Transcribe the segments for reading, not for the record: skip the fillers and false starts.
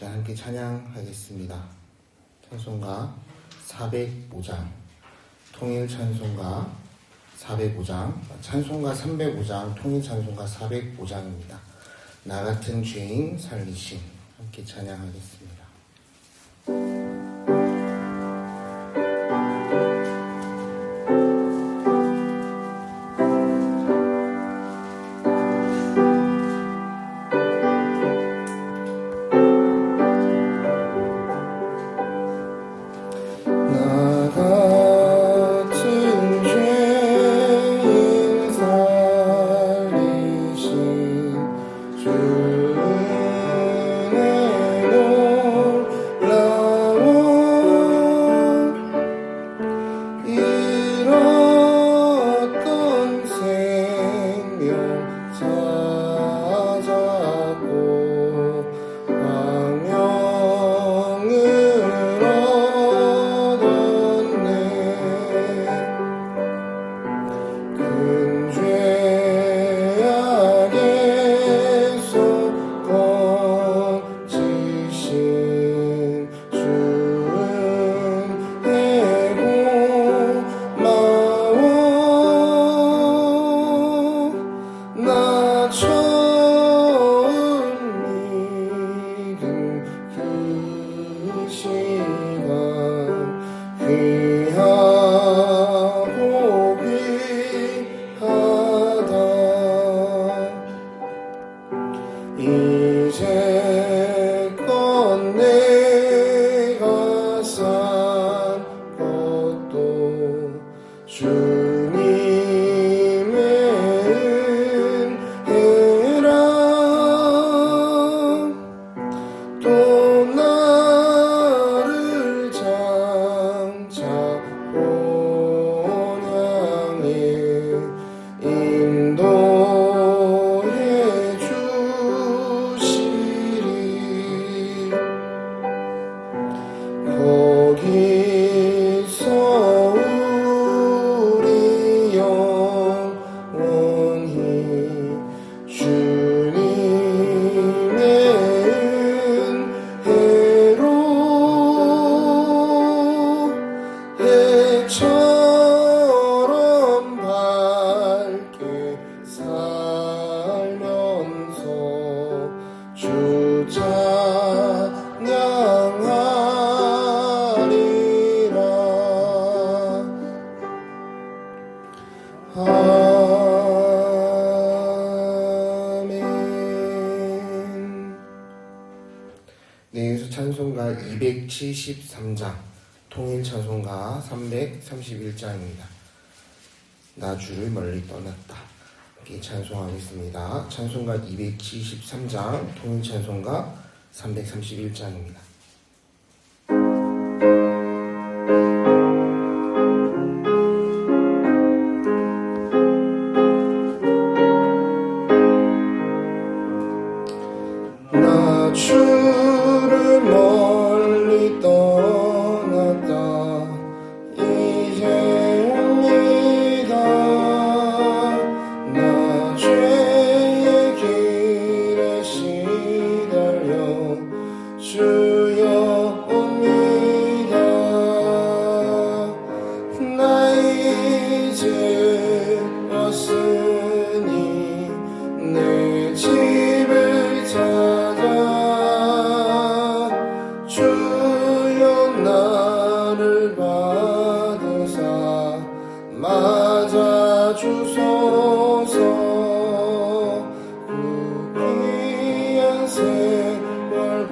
시간 함께 찬양하겠습니다. 찬송가 405장, 통일 찬송가 405장, 찬송가 305장, 통일 찬송가 405장입니다. 나 같은 죄인 살리신, 함께 찬양하겠습니다. 찬송가 273장, 통일 찬송가 331장입니다. 나 주를 멀리 떠났다. 이렇게 찬송하겠습니다. 찬송가 273장, 통일 찬송가 331장입니다. 나 주를 멀리 떠났다 이제옵니다. 나 죄의 길에 시달려 주여 옵니다. 나 이제 왔으니 내 집을 찾아 주여 나를 받으사 맞아 주소서. 그 귀한 세월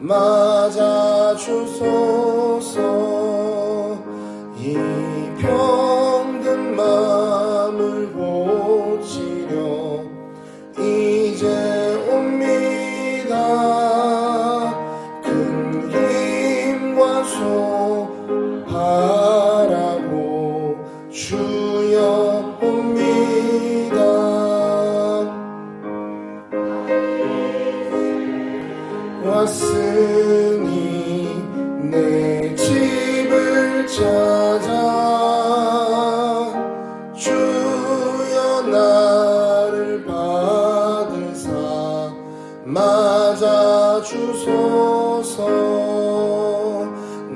맞아 주소서. 이 병든 마음을 고치려 이제 옵니다. 큰 힘과 손 바라고 주여 옵니다. 왔으니 내 집을 찾아 주여 나를 받으사 맞아 주소서.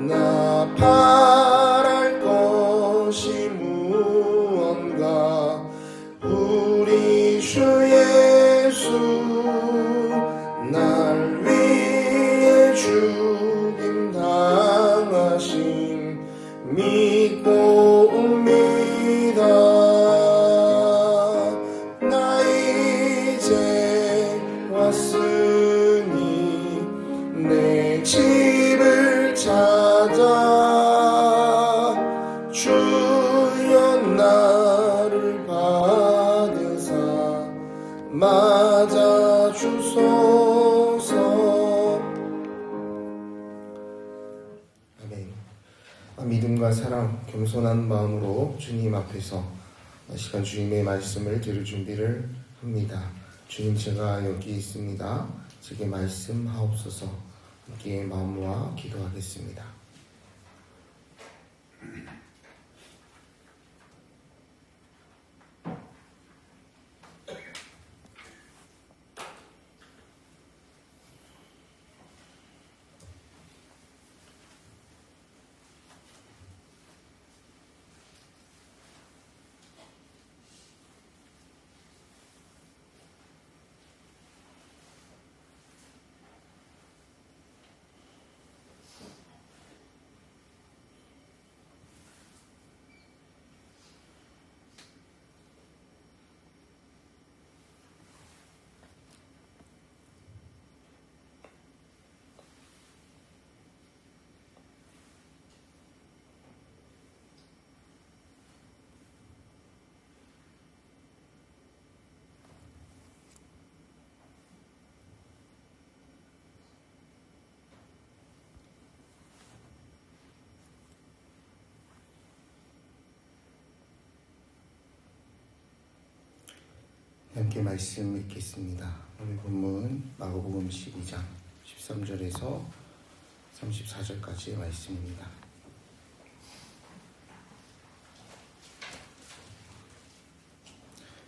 나 바랄 것이 무언가 우리 주 예수 날 위해 죽임 당하심 믿고 옵니다. 나 이제 왔으니 내 집을 찾아 주여 나를 받으사 맞아 주소서. 아멘. 믿음과 사랑, 겸손한 마음으로 주님 앞에서 시간 주님의 말씀을 들을 준비를 합니다. 주님, 제가 여기 있습니다. 제게 말씀하옵소서. 함께 마음 모아 기도하겠습니다. 함께 말씀 읽겠습니다. 오늘 본문 마가복음 12장 13절에서 34절까지의 말씀입니다.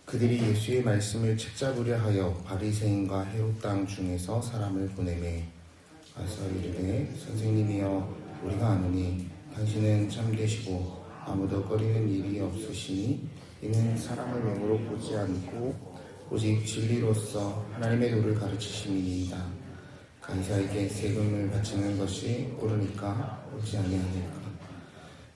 그들이 예수의 말씀을 책잡으려 하여 바리새인과 헤롯 땅 중에서 사람을 보내매 가서 이르되 선생님이여 우리가 아노니 당신은 참되시고 아무도 꺼리는 일이 없으시니 이는 사람을 명으로 보지 않고 오직 진리로서 하나님의 도를 가르치심이니이다. 간사에게 세금을 바치는 것이 옳으니까 옳지 아니하니까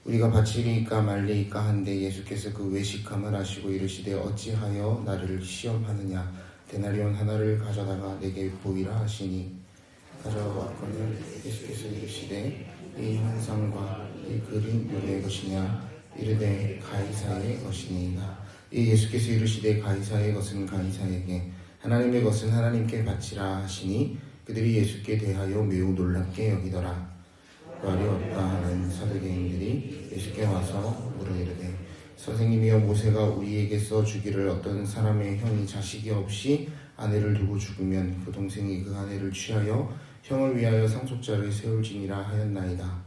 우리가 바치리이까 말리이까 한데 예수께서 그 외식함을 아시고 이르시되 어찌하여 나를 시험하느냐. 데나리온 하나를 가져다가 내게 보이라 하시니 가져왔거늘 예수께서 이르시되 이 환상과 이 그림 누구의 것이냐. 이르되 가이사의 것이니이다. 이 예수께서 이르시되 가이사의 것은 가이사에게 하나님의 것은 하나님께 바치라 하시니 그들이 예수께 대하여 매우 놀랍게 여기더라. 말이 없다 하는 사두개인들이 예수께 와서 물어 이르되 선생님이여 모세가 우리에게서 주기를 어떤 사람의 형이 자식이 없이 아내를 두고 죽으면 그 동생이 그 아내를 취하여 형을 위하여 상속자를 세울지니라 하였나이다.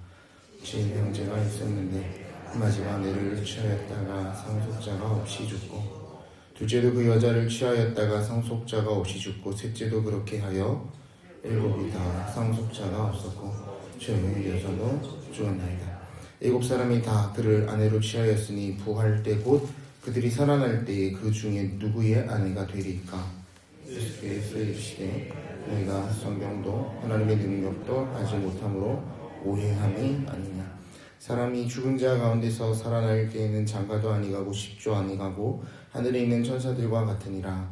제 형제가 있었는데 마지막 아내를 취하였다가 상속자가 없이 죽고 둘째도 그 여자를 취하였다가 상속자가 없이 죽고 셋째도 그렇게 하여 일곱이 다 상속자가 없었고 죄의 여자도 죽었나이다. 일곱 사람이 다 그를 아내로 취하였으니 부활 때 곧 그들이 살아날 때에 그 중에 누구의 아내가 되리까. 예수께서 이르시되 너희가 성경도 하나님의 능력도 알지 못함으로 오해함이 아니냐. 사람이 죽은 자 가운데서 살아날 때에는 장가도 아니가고 식도 아니가고 하늘에 있는 천사들과 같으니라.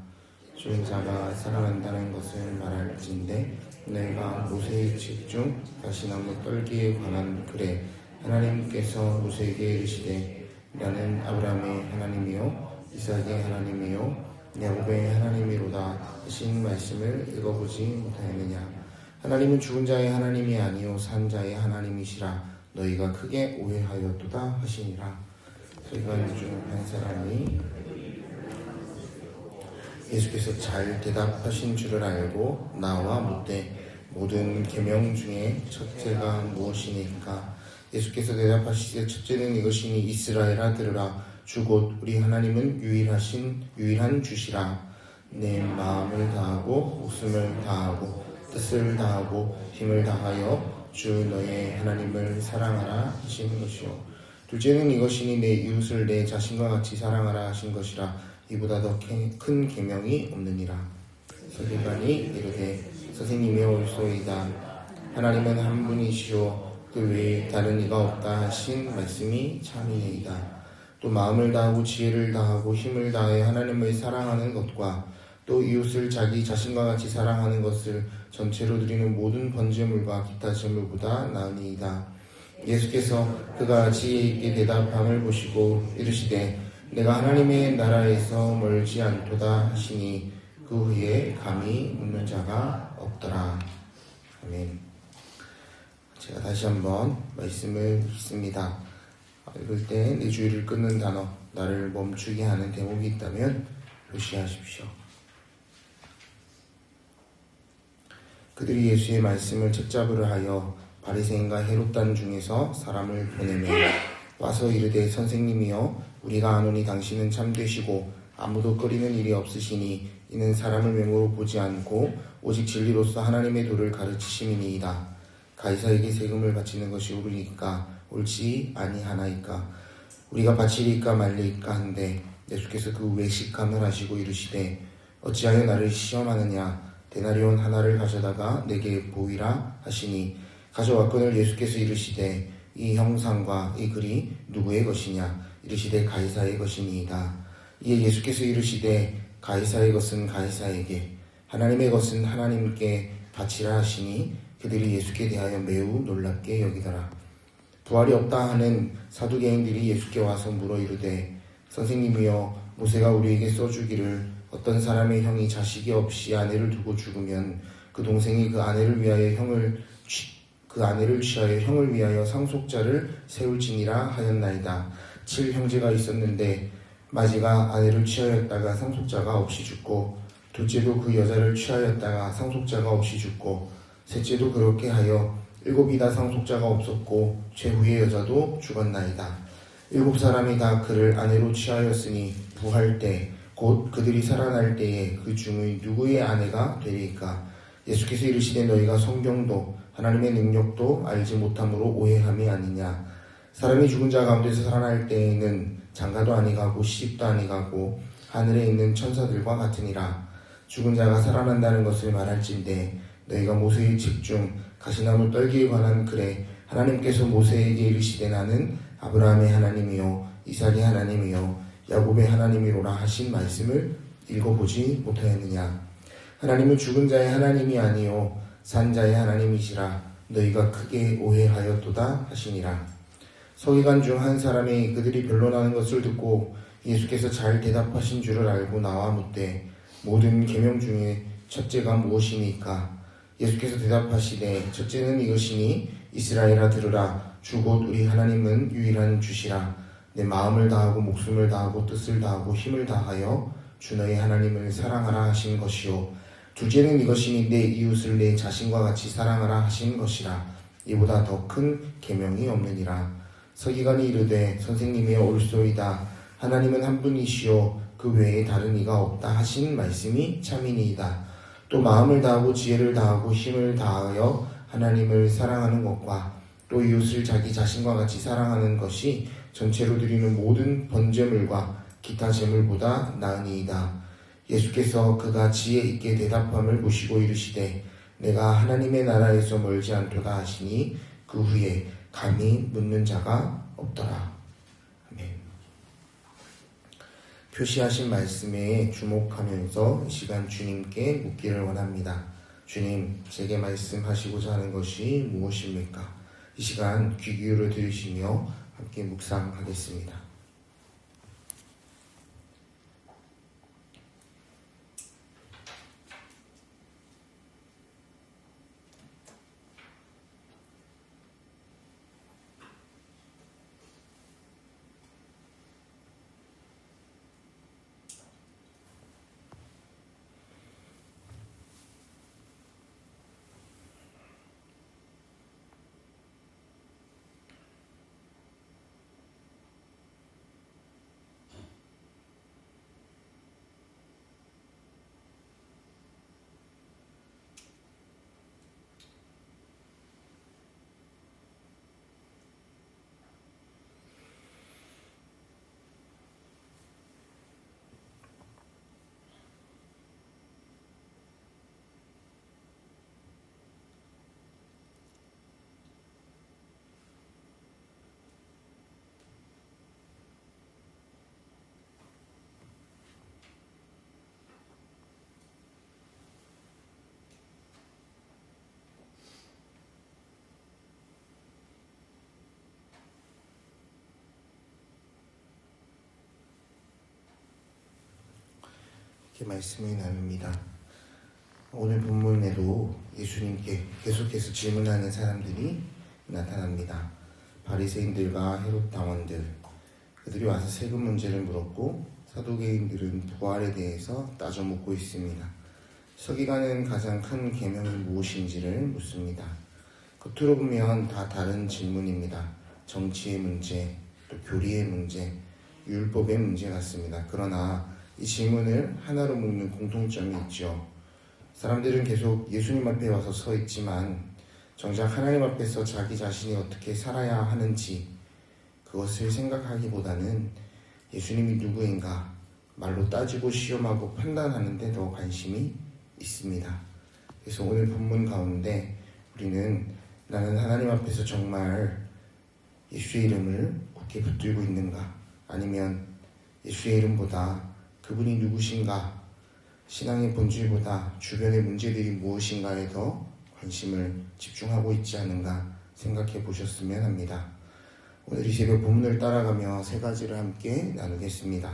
죽은 자가 살아난다는 것을 말할진대 내가 모세의 책 중 가시나무 떨기에 관한 글에 하나님께서 모세에게 이르시되 나는 아브라함의 하나님이요 이삭의 하나님이요 야곱의 하나님이로다 하신 말씀을 읽어보지 못하였느냐. 하나님은 죽은 자의 하나님이 아니요 산 자의 하나님이시라 너희가 크게 오해하였도다 하시니라. 서기관 중 한 사람이 예수께서 잘 대답하신 줄을 알고 나와 묻되 모든 계명 중에 첫째가 무엇이니까? 예수께서 대답하시되 첫째는 이것이니 이스라엘아 들으라 주 곧 우리 하나님은 유일한 주시라. 내 마음을 다하고 목숨을 다하고 뜻을 다하고 힘을 다하여 주 너의 하나님을 사랑하라 하신 것이요. 둘째는 이것이니 내 이웃을 내 자신과 같이 사랑하라 하신 것이라. 이보다 더 큰 계명이 없느니라. 서기관이 이르되 선생님이 옳소이다. 하나님은 한 분이시오 그 외에 다른 이가 없다 하신 말씀이 참이니이다. 또 마음을 다하고 지혜를 다하고 힘을 다해 하나님을 사랑하는 것과 또 이웃을 자기 자신과 같이 사랑하는 것을 전체로 드리는 모든 번제물과 기타 제물보다 나으니이다. 예수께서 그가 지혜 있게 대답함을 보시고 이르시되 내가 하나님의 나라에서 멀지 않도다 하시니 그 후에 감히 묻는 자가 없더라. 아멘. 제가 다시 한번 말씀을 읽습니다. 읽을 때 내 주의를 끊는 단어, 나를 멈추게 하는 대목이 있다면 표시하십시오. 그들이 예수의 말씀을 책잡으려 하여 바리새인과 헤롯단 중에서 사람을 보내며 와서 이르되 선생님이여 우리가 아노니 당신은 참되시고 아무도 꺼리는 일이 없으시니 이는 사람을 맹으로 보지 않고 오직 진리로서 하나님의 도를 가르치심이니이다. 가이사에게 세금을 바치는 것이 옳으니까 옳지 아니하나이까? 우리가 바치리까 말리이까 한데 예수께서 그 외식함을 하시고 이르시되 어찌하여 나를 시험하느냐. 데나리온 하나를 가져다가 내게 보이라 하시니 가져왔거늘 예수께서 이르시되 이 형상과 이 글이 누구의 것이냐. 이르시되 가이사의 것이니이다. 이에 예수께서 이르시되 가이사의 것은 가이사에게 하나님의 것은 하나님께 바치라 하시니 그들이 예수께 대하여 매우 놀랍게 여기더라. 부활이 없다 하는 사두개인들이 예수께 와서 물어 이르되 선생님이여 모세가 우리에게 써주기를 어떤 사람의 형이 자식이 없이 아내를 두고 죽으면 그 동생이 그 아내를 취하여 형을 위하여 상속자를 세울지니라 하였나이다. 7형제가 있었는데 마지가 아내를 취하였다가 상속자가 없이 죽고 둘째도 그 여자를 취하였다가 상속자가 없이 죽고 셋째도 그렇게 하여 7이 다 상속자가 없었고 최후의 여자도 죽었나이다. 7사람이 다 그를 아내로 취하였으니 부할 때 곧 그들이 살아날 때에 그 중의 누구의 아내가 되리이까? 예수께서 이르시되 너희가 성경도 하나님의 능력도 알지 못함으로 오해함이 아니냐. 사람이 죽은 자 가운데서 살아날 때에는 장가도 아니가고 시집도 아니가고 하늘에 있는 천사들과 같으니라. 죽은 자가 살아난다는 것을 말할진대 너희가 모세의 책 중 가시나무 떨기에 관한 글에 하나님께서 모세에게 이르시되 나는 아브라함의 하나님이요 이삭의 하나님이요 야곱의 하나님이로라 하신 말씀을 읽어보지 못하였느냐. 하나님은 죽은 자의 하나님이 아니요 산 자의 하나님이시라 너희가 크게 오해하였도다 하시니라. 서기관 중 한 사람이 그들이 변론하는 것을 듣고 예수께서 잘 대답하신 줄을 알고 나와 묻되 모든 계명 중에 첫째가 무엇이니까? 예수께서 대답하시되 첫째는 이것이니 이스라엘아 들으라 주 곧 우리 하나님은 유일한 주시라. 내 마음을 다하고 목숨을 다하고 뜻을 다하고 힘을 다하여 주 너의 하나님을 사랑하라 하신 것이요. 둘째는 이것이니 내 이웃을 내 자신과 같이 사랑하라 하신 것이라. 이보다 더 큰 계명이 없느니라. 서기관이 이르되 선생님이여 옳소이다. 하나님은 한 분이시요 그 외에 다른 이가 없다 하신 말씀이 참이니이다. 또 마음을 다하고 지혜를 다하고 힘을 다하여 하나님을 사랑하는 것과 또 이웃을 자기 자신과 같이 사랑하는 것이 전체로 드리는 모든 번제물과 기타 제물보다 나으니이다. 예수께서 그가 지혜 있게 대답함을 보시고 이르시되 내가 하나님의 나라에서 멀지 않도다 하시니 그 후에 감히 묻는 자가 없더라. 아멘. 표시하신 말씀에 주목하면서 이 시간 주님께 묻기를 원합니다. 주님, 제게 말씀하시고자 하는 것이 무엇입니까? 이 시간 귀 기울여 들으시며 함께 묵상하겠습니다. 이렇게 말씀을 나눕니다. 오늘 본문에도 예수님께 계속해서 질문하는 사람들이 나타납니다. 바리새인들과 헤롯 당원들, 그들이 와서 세금 문제를 물었고 사두개인들은 부활에 대해서 따져 묻고 있습니다. 서기관은 가장 큰 계명이 무엇인지를 묻습니다. 겉으로 보면 다 다른 질문입니다. 정치의 문제, 또 교리의 문제, 율법의 문제 같습니다. 그러나 이 질문을 하나로 묶는 공통점이 있죠. 사람들은 계속 예수님 앞에 와서 서 있지만 정작 하나님 앞에서 자기 자신이 어떻게 살아야 하는지 그것을 생각하기보다는 예수님이 누구인가 말로 따지고 시험하고 판단하는 데 더 관심이 있습니다. 그래서 오늘 본문 가운데 우리는 나는 하나님 앞에서 정말 예수의 이름을 굳게 붙들고 있는가, 아니면 예수의 이름보다 그분이 누구신가, 신앙의 본질보다 주변의 문제들이 무엇인가에 더 관심을 집중하고 있지 않은가 생각해 보셨으면 합니다. 오늘 이 새벽 본문을 따라가며 세 가지를 함께 나누겠습니다.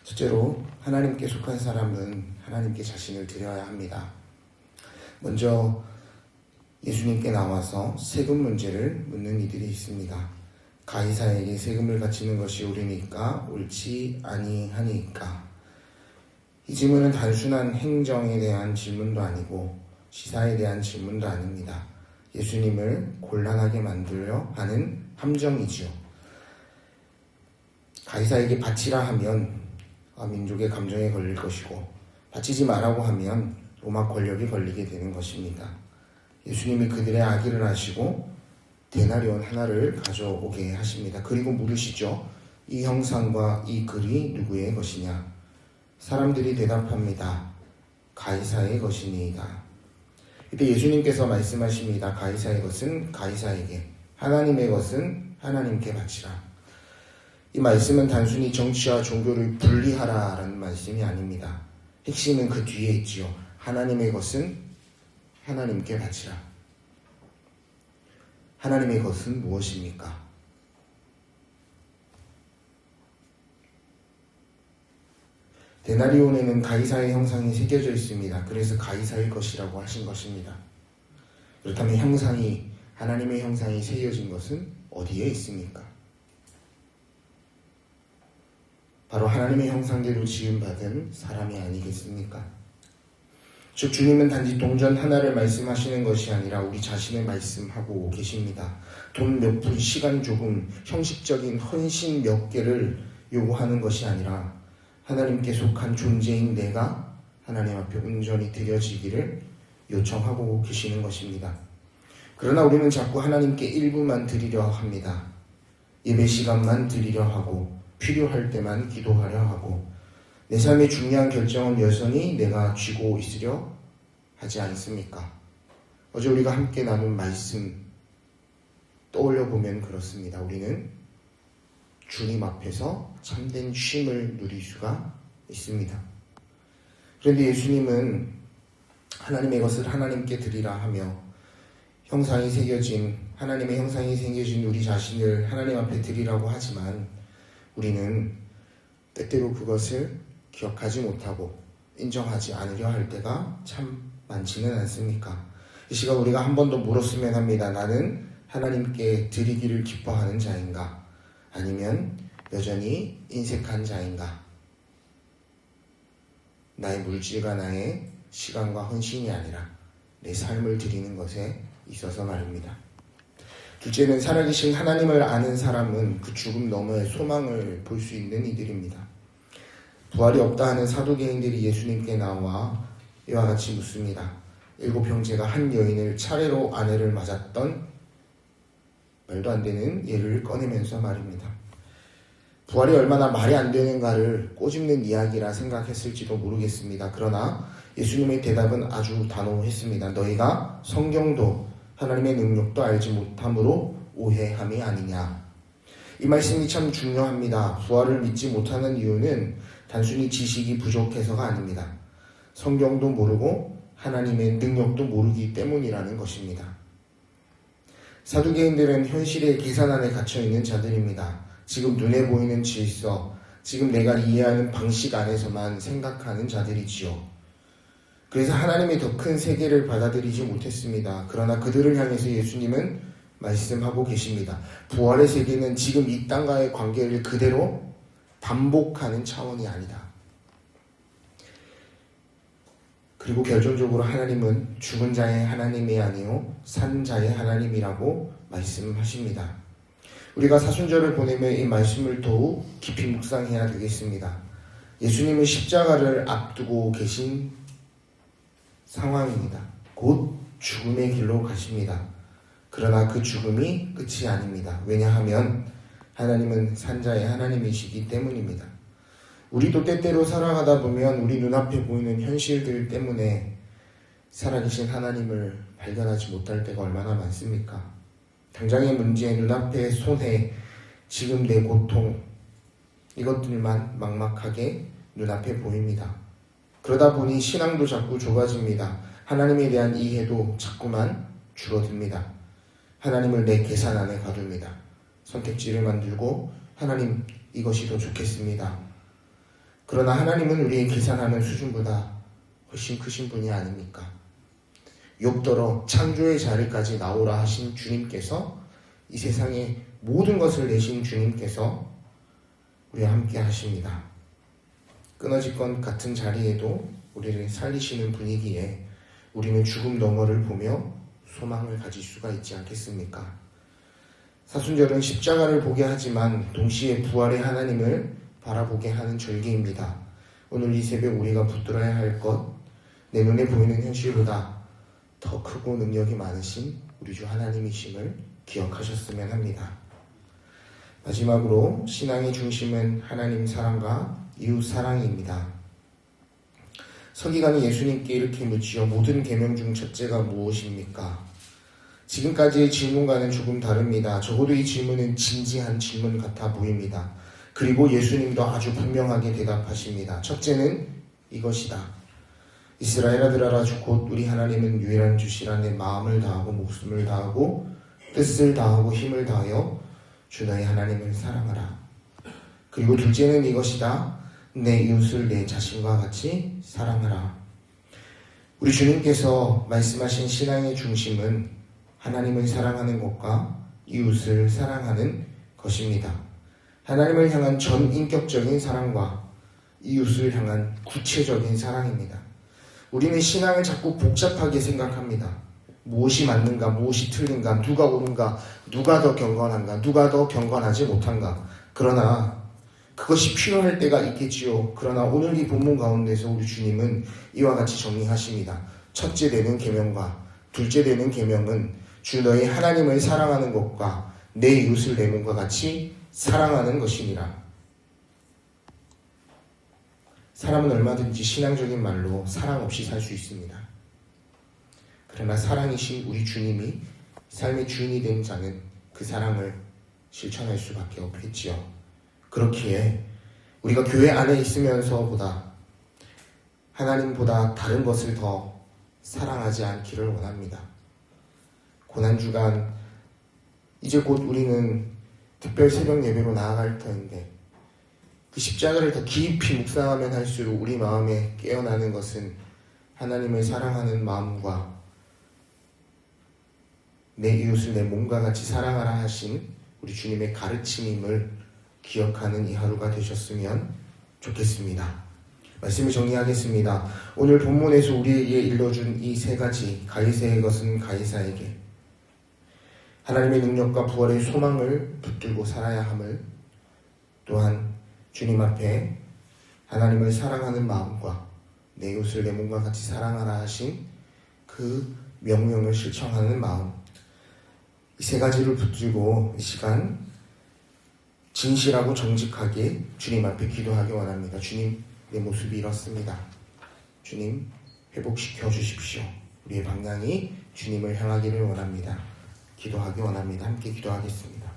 첫째로, 하나님께 속한 사람은 하나님께 자신을 드려야 합니다. 먼저 예수님께 나와서 세금 문제를 묻는 이들이 있습니다. 가이사에게 세금을 바치는 것이 옳으니까 옳지 아니하니까. 이 질문은 단순한 행정에 대한 질문도 아니고 시사에 대한 질문도 아닙니다. 예수님을 곤란하게 만들려 하는 함정이지요. 가이사에게 바치라 하면 민족의 감정에 걸릴 것이고, 바치지 말라고 하면 로마 권력이 걸리게 되는 것입니다. 예수님이 그들의 악의를 아시고 데나리온 하나를 가져오게 하십니다. 그리고 물으시죠. 이 형상과 이 글이 누구의 것이냐? 사람들이 대답합니다. 가이사의 것이니이다. 이때 예수님께서 말씀하십니다. 가이사의 것은 가이사에게, 하나님의 것은 하나님께 바치라. 이 말씀은 단순히 정치와 종교를 분리하라라는 말씀이 아닙니다. 핵심은 그 뒤에 있지요. 하나님의 것은 하나님께 바치라. 하나님의 것은 무엇입니까? 데나리온에는 가이사의 형상이 새겨져 있습니다. 그래서 가이사의 것이라고 하신 것입니다. 그렇다면 하나님의 형상이 새겨진 것은 어디에 있습니까? 바로 하나님의 형상대로 지음받은 사람이 아니겠습니까? 즉, 주님은 단지 동전 하나를 말씀하시는 것이 아니라 우리 자신을 말씀하고 계십니다. 돈 몇 푼, 시간 조금, 형식적인 헌신 몇 개를 요구하는 것이 아니라 하나님께 속한 존재인 내가 하나님 앞에 온전히 드려지기를 요청하고 계시는 것입니다. 그러나 우리는 자꾸 하나님께 일부만 드리려 합니다. 예배 시간만 드리려 하고, 필요할 때만 기도하려 하고, 내 삶의 중요한 결정은 여전히 내가 쥐고 있으려 하지 않습니까? 어제 우리가 함께 나눈 말씀 떠올려 보면 그렇습니다. 우리는 주님 앞에서 참된 쉼을 누릴 수가 있습니다. 그런데 예수님은 하나님의 것을 하나님께 드리라 하며 형상이 새겨진 하나님의 형상이 새겨진 우리 자신을 하나님 앞에 드리라고 하지만 우리는 때때로 그것을 기억하지 못하고 인정하지 않으려 할 때가 참 많지는 않습니까? 이 시간 우리가 한 번 더 물었으면 합니다. 나는 하나님께 드리기를 기뻐하는 자인가? 아니면 여전히 인색한 자인가? 나의 물질과 나의 시간과 헌신이 아니라 내 삶을 드리는 것에 있어서 말입니다. 둘째는 살아계신 하나님을 아는 사람은 그 죽음 너머의 소망을 볼 수 있는 이들입니다. 부활이 없다 하는 사두개인들이 예수님께 나와 이와 같이 묻습니다. 7 형제가 한 여인을 차례로 아내를 맞았던 말도 안 되는 예를 꺼내면서 말입니다. 부활이 얼마나 말이 안 되는가를 꼬집는 이야기라 생각했을지도 모르겠습니다. 그러나 예수님의 대답은 아주 단호했습니다. 너희가 성경도 하나님의 능력도 알지 못함으로 오해함이 아니냐. 이 말씀이 참 중요합니다. 부활을 믿지 못하는 이유는 단순히 지식이 부족해서가 아닙니다. 성경도 모르고 하나님의 능력도 모르기 때문이라는 것입니다. 사두개인들은 현실의 계산 안에 갇혀있는 자들입니다. 지금 눈에 보이는 질서, 지금 내가 이해하는 방식 안에서만 생각하는 자들이지요. 그래서 하나님의 더 큰 세계를 받아들이지 못했습니다. 그러나 그들을 향해서 예수님은 말씀하고 계십니다. 부활의 세계는 지금 이 땅과의 관계를 그대로 반복하는 차원이 아니다. 그리고 결정적으로 하나님은 죽은 자의 하나님이 아니요 산 자의 하나님이라고 말씀하십니다. 우리가 사순절을 보내며 이 말씀을 더욱 깊이 묵상해야 되겠습니다. 예수님은 십자가를 앞두고 계신 상황입니다. 곧 죽음의 길로 가십니다. 그러나 그 죽음이 끝이 아닙니다. 왜냐하면 하나님은 산자의 하나님이시기 때문입니다. 우리도 때때로 살아가다 보면 우리 눈앞에 보이는 현실들 때문에 살아계신 하나님을 발견하지 못할 때가 얼마나 많습니까? 당장의 문제, 눈앞의 손해, 지금 내 고통, 이것들만 막막하게 눈앞에 보입니다. 그러다 보니 신앙도 자꾸 좁아집니다. 하나님에 대한 이해도 자꾸만 줄어듭니다. 하나님을 내 계산 안에 가둡니다. 선택지를 만들고 하나님 이것이 더 좋겠습니다. 그러나 하나님은 우리의 계산하는 수준보다 훨씬 크신 분이 아닙니까? 욕더러 창조의 자리까지 나오라 하신 주님께서, 이 세상의 모든 것을 내신 주님께서 우리와 함께 하십니다. 끊어질 것 같은 자리에도 우리를 살리시는 분이기에 우리는 죽음 너머를 보며 소망을 가질 수가 있지 않겠습니까? 사순절은 십자가를 보게 하지만 동시에 부활의 하나님을 바라보게 하는 절기입니다. 오늘 이 새벽 우리가 붙들어야 할 것, 내 눈에 보이는 현실보다 더 크고 능력이 많으신 우리 주 하나님이심을 기억하셨으면 합니다. 마지막으로 신앙의 중심은 하나님 사랑과 이웃 사랑입니다. 서기관이 예수님께 이렇게 묻지요. 모든 계명 중 첫째가 무엇입니까? 지금까지의 질문과는 조금 다릅니다. 적어도 이 질문은 진지한 질문 같아 보입니다. 그리고 예수님도 아주 분명하게 대답하십니다. 첫째는 이것이다. 이스라엘 아들아 주 곧 우리 하나님은 유일한 주시라. 내 마음을 다하고 목숨을 다하고 뜻을 다하고 힘을 다하여 주 너의 하나님을 사랑하라. 그리고 둘째는 이것이다. 내 이웃을 내 자신과 같이 사랑하라. 우리 주님께서 말씀하신 신앙의 중심은 하나님을 사랑하는 것과 이웃을 사랑하는 것입니다. 하나님을 향한 전인격적인 사랑과 이웃을 향한 구체적인 사랑입니다. 우리는 신앙을 자꾸 복잡하게 생각합니다. 무엇이 맞는가, 무엇이 틀린가, 누가 옳은가, 누가 더 경건한가, 누가 더 경건하지 못한가. 그러나 그것이 필요할 때가 있겠지요. 그러나 오늘 이 본문 가운데서 우리 주님은 이와 같이 정리하십니다. 첫째 되는 계명과 둘째 되는 계명은 주 너희 하나님을 사랑하는 것과 내 이웃을 내 몸과 같이 사랑하는 것이니라. 사람은 얼마든지 신앙적인 말로 사랑 없이 살 수 있습니다. 그러나 사랑이신 우리 주님이 삶의 주인이 된 자는 그 사랑을 실천할 수밖에 없겠지요. 그렇기에 우리가 교회 안에 있으면서보다 하나님보다 다른 것을 더 사랑하지 않기를 원합니다. 고난주간 이제 곧 우리는 특별 새벽 예배로 나아갈 터인데 그 십자가를 더 깊이 묵상하면 할수록 우리 마음에 깨어나는 것은 하나님을 사랑하는 마음과 내 이웃을 내 몸과 같이 사랑하라 하신 우리 주님의 가르침임을 기억하는 이 하루가 되셨으면 좋겠습니다. 말씀을 정리하겠습니다. 오늘 본문에서 우리에게 일러준 이 세 가지, 가이사의 것은 가이사에게, 하나님의 능력과 부활의 소망을 붙들고 살아야 함을, 또한 주님 앞에 하나님을 사랑하는 마음과 내 이웃을 내 몸과 같이 사랑하라 하신 그 명령을 실천하는 마음, 이 세 가지를 붙들고 이 시간 진실하고 정직하게 주님 앞에 기도하기 원합니다. 주님, 내 모습이 이렇습니다. 주님, 회복시켜 주십시오. 우리의 방향이 주님을 향하기를 원합니다. 기도하기 원합니다. 함께 기도하겠습니다.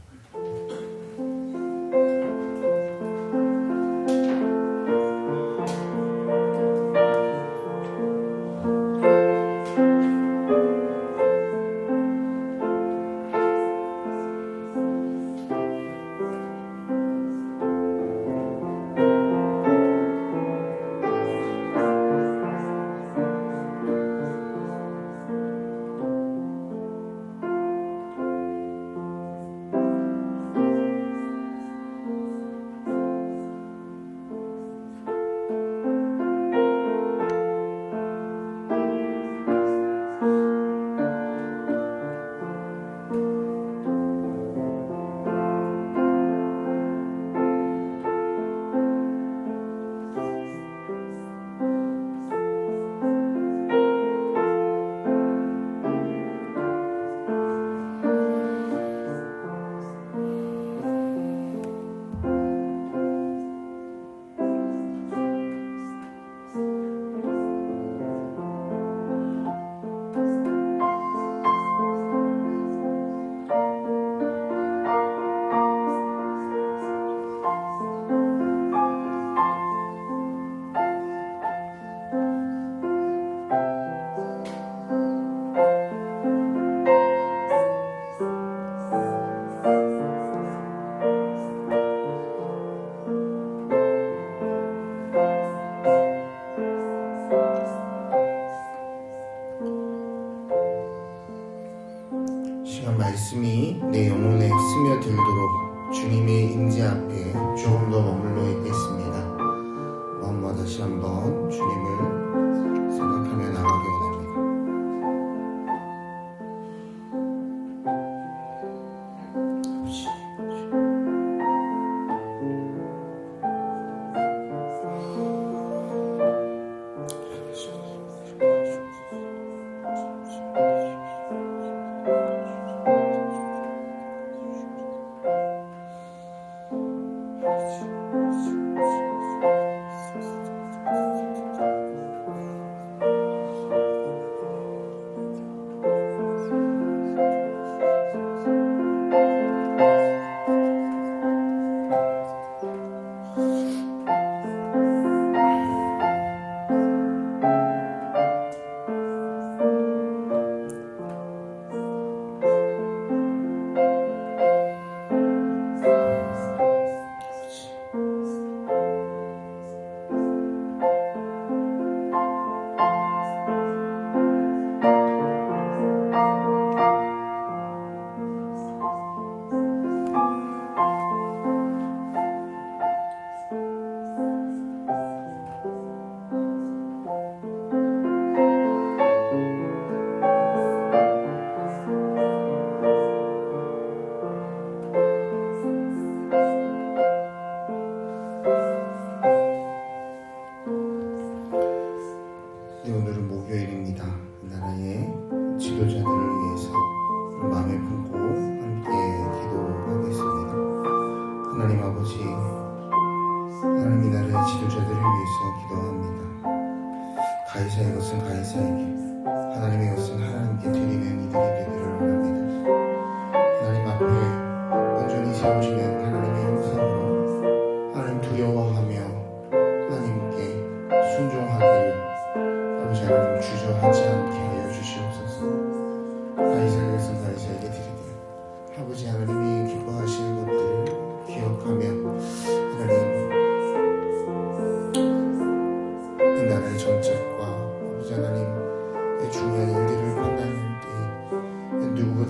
말씀이 내 영혼에 스며들도록 주님의 임재 앞에 조금 더 머물러 있겠습니다. 마음과 다시 한번 주님을 생각하며 나가기 원합니다. 오늘은 목요일입니다. 나라의 지도자들을 위해서 마음에 품고 함께 기도하겠습니다. 하나님 아버지, 하나님 이 나라의 지도자들을 위해서 기도합니다. 가이사의 것은 가이사에게, 하나님의 것은 하나님께 드리는 이들이 되기를 원합니다. 하나님 앞에 온전히 세워지는 하나님의 형상으로 하나님 두려워하며 하나님께 순종하기를 아버지 하나님 주저하지 않게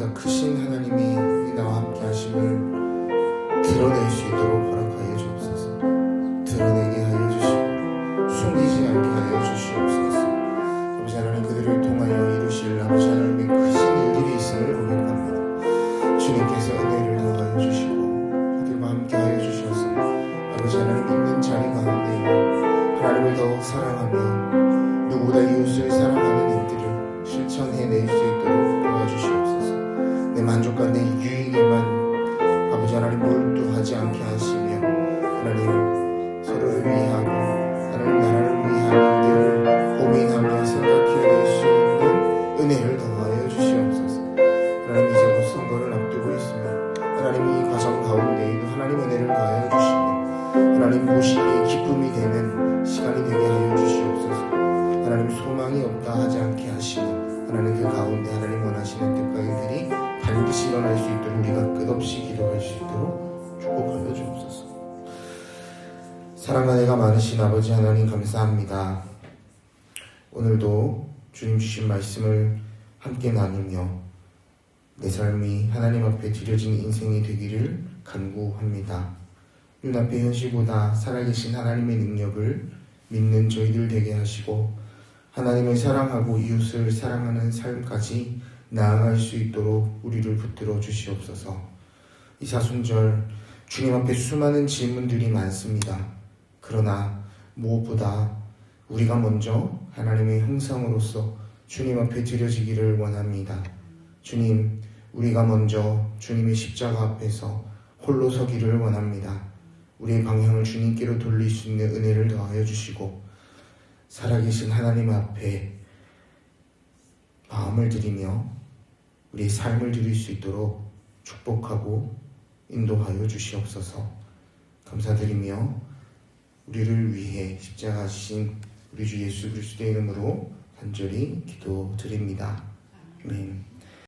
보다 크신 하나님의 은혜와 함께 하심을 드러낼 수 있도록 허락하여 주옵소서. 드러내게 하여 주시고 숨기지 않게 하여 주시옵소서. 아버지 하나님, 그들을 통하여 이루실 아버지 하나님의 크신 일들이 있음을 고백합니다. 주님께서 은혜를 더하여 주시고 그들과 함께 하여 주셔서 아버지 하나님 있는 자리 가운데 하나님을 더욱 사랑하며 누구보다 이웃을 사랑하는 일들을 실천해낼 수 있도록 도와주시옵소서. 내 만족과 내 유익에만 아버지 하나님 몰두하지 않게 하시며 하나님 서로를 위하고 하나님 나라를 위한 일들을 고민하며 생각해낼 수 있는 은혜를 더하여 주시옵소서. 하나님, 이제 곧 선거를 앞두고 있으며 하나님 이 과정 가운데에도 하나님 은혜를 더하여 주시며 하나님 보시기에 기쁨이 되는 시간이 되게 하여 주시옵소서. 하나님 소망이 없다 하지 않게 하시며 하나님 그 가운데 하나님 원하시는 뜻과 일들이 반드시 일어날 수 있도록 우리가 끝없이 기도할 수 있도록 축복하여 주옵소서. 사랑과 은혜가 많으신 아버지 하나님, 감사합니다. 오늘도 주님 주신 말씀을 함께 나누며 내 삶이 하나님 앞에 드려진 인생이 되기를 간구합니다. 눈앞의 현실보다 살아계신 하나님의 능력을 믿는 저희들 되게 하시고 하나님을 사랑하고 이웃을 사랑하는 삶까지 나아갈 수 있도록 우리를 붙들어 주시옵소서. 이 사순절 주님 앞에 수많은 질문들이 많습니다. 그러나 무엇보다 우리가 먼저 하나님의 형상으로서 주님 앞에 드려지기를 원합니다. 주님, 우리가 먼저 주님의 십자가 앞에서 홀로 서기를 원합니다. 우리의 방향을 주님께로 돌릴 수 있는 은혜를 더하여 주시고 살아계신 하나님 앞에 마음을 드리며 우리의 삶을 드릴 수 있도록 축복하고 인도하여 주시옵소서. 감사드리며 우리를 위해 십자가 지신 우리 주 예수 그리스도의 이름으로 간절히 기도드립니다. 아멘.